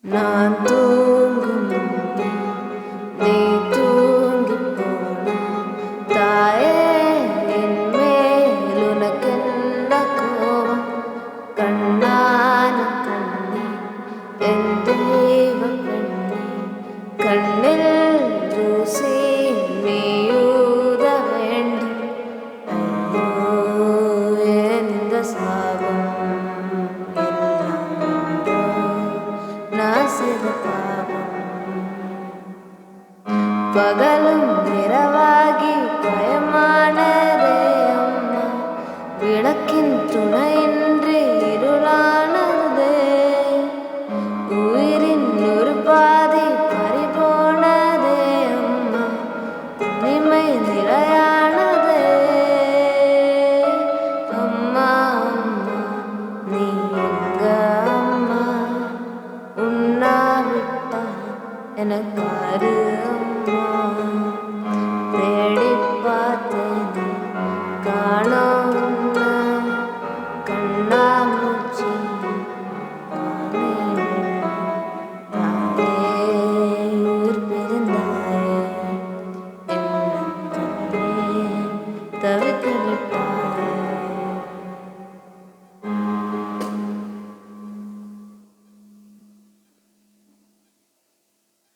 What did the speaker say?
நான் தூங்கும் முன்னே நீ தூங்கிப் போனா தாயே என் மேல் உனக்கென்ன கோபம்? கண்ணான கண்ணே என் தெய்வ பெண்ணே, கண்ணில் தூசி நீயூத வேண்டும். ஐயோ ஏன் இந்த சாபம் நான் செய்த பாவம்? பகலும் இரவாகி பயமானதே அம்மா, விளக்கின் துணையின்றி இருளானதே. உயிரின் ஒரு பாதி பறிபோனதே அம்மா, தனிமை நிலையானதே. அம்மா அம்மா நீ எங்க அம்மா, உண்ணாவிட்டா எனக்காரு அம்மா.